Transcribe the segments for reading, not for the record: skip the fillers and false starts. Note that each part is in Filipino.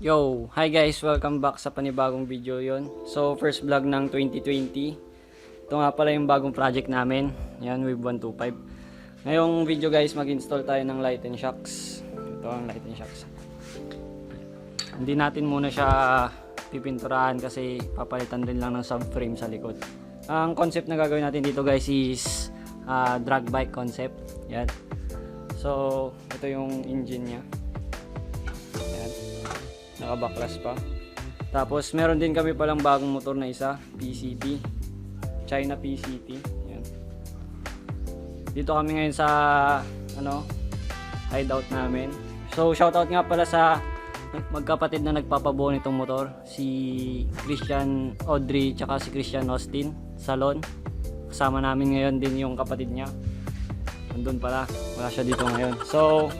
Yo! Hi guys! Welcome back sa panibagong video yon. So, first vlog ng 2020. Ito nga pala yung bagong project namin. Yan, Wave 125. Ngayong video guys, mag-install tayo ng Lighten shocks. Ito ang Lighten shocks. Hindi natin muna siya pipinturahan kasi papalitan din lang ng subframe sa likod. Ang concept na gagawin natin dito guys is drag bike concept. Yan. So, ito yung engine nya. Nakabaklas pa. Tapos meron din kami palang bagong motor na isa, PCT. China PCT. Yan. Dito kami ngayon sa hideout namin. So shoutout nga pala sa magkapatid na nagpapabuo nitong motor, si Christian Audrey tsaka si Christian Austin Salon. Kasama namin ngayon din yung kapatid niya. Nandun pala, wala siya dito ngayon. So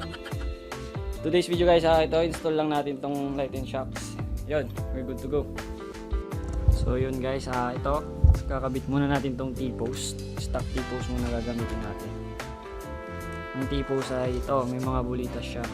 today's video guys, ito install lang natin tong Lighten shocks. Yun, we're good to go. So yun guys, ito kakabit muna natin tong T-post. Stock T-post muna gagamitin natin. Ang T-post ay ito, may mga bulitas siya.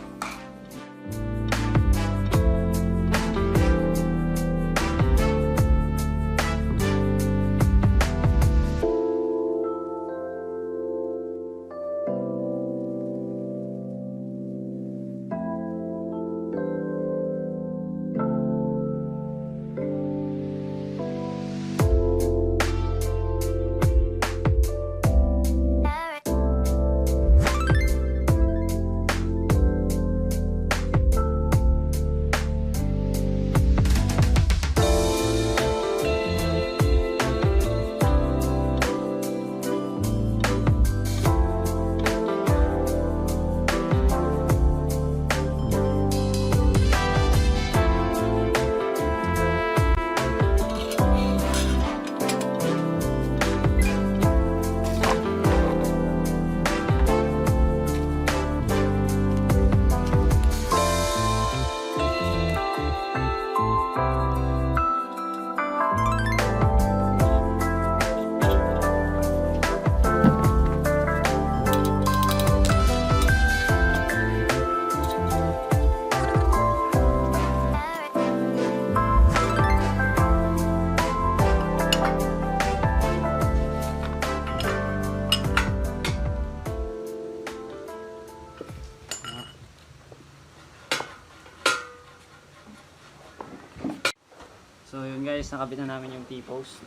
So yun guys, nakabit na namin yung T-post.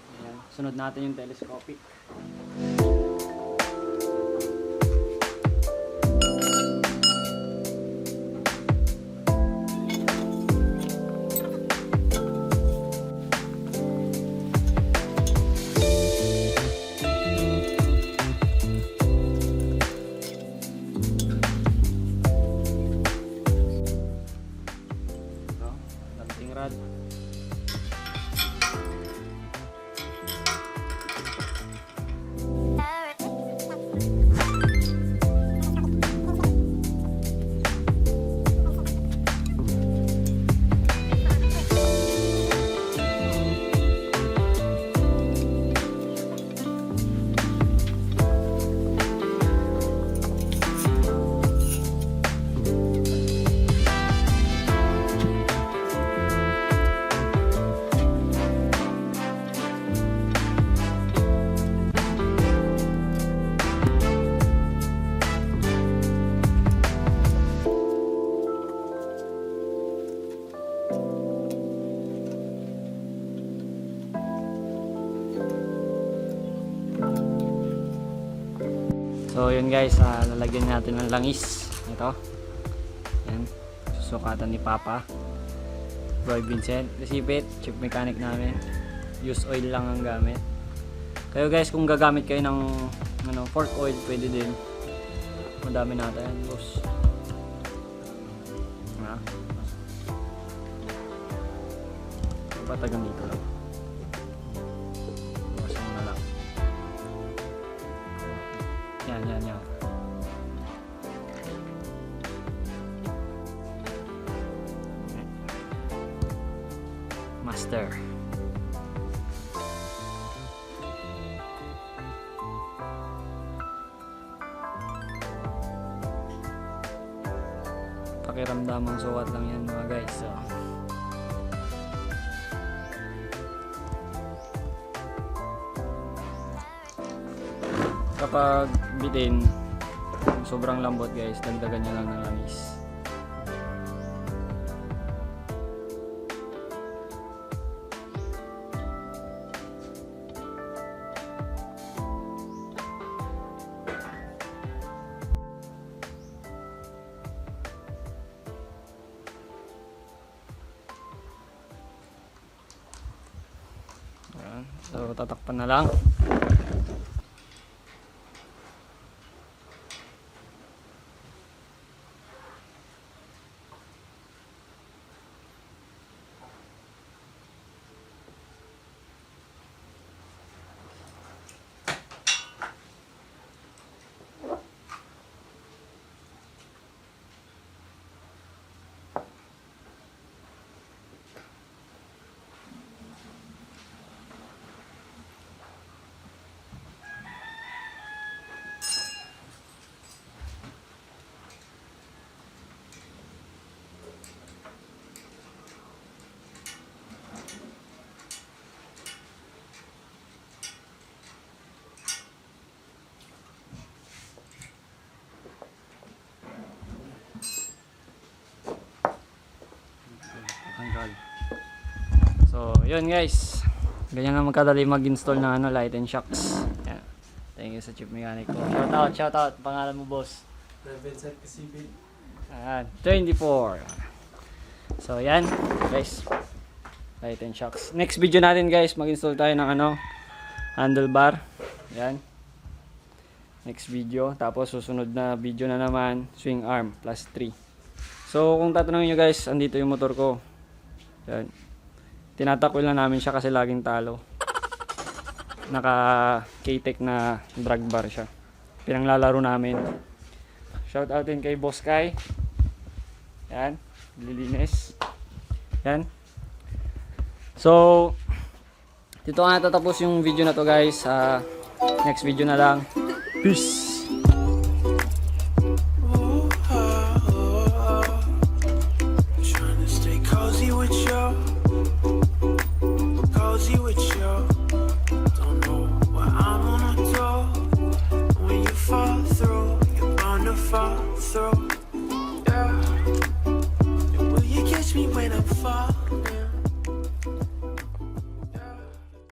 Sunod natin yung telescopic. Ito, damping rod. So yun guys, lalagyan natin ng langis. Ito. Yan. Susukatan ni Papa. Roy Vincent. Recipit, chief mechanic namin. Use oil lang ang gamit. Kayo guys, kung gagamit kayo ng fork oil, pwede din. Madami natin yan, boss. Patagang dito lang. Bawasan mo na lang. Yan. Master. Pakiramdamang sukat lang yan mga guys. So kapag bitin, sobrang lambot guys, dagdagan nyo lang ng langis. Ayan. So tatakpan na lang. So, yun guys. Ganyan lang magkadali mag-install ng Lighten shocks. Yan. Thank you sa Chief Mechanic ko. Shout out. Pangalan mo, boss? Private Kasipin. Ayan, 24. So, yan guys. Lighten shocks. Next video natin guys, mag-install tayo ng handlebar. Yan. Next video. Tapos susunod na video na naman, swing arm plus 3. So, kung tatanungin nyo guys, andito yung motor ko. Yan. Tinatakwil na namin siya kasi laging talo. Naka K-Tech na drag bar siya. Pinanglalaro namin. Shout out din kay Boss Kai. Yan, lilinis. Yan. So, dito nga tatapos yung video na to guys. Next video na lang. Peace. Fall through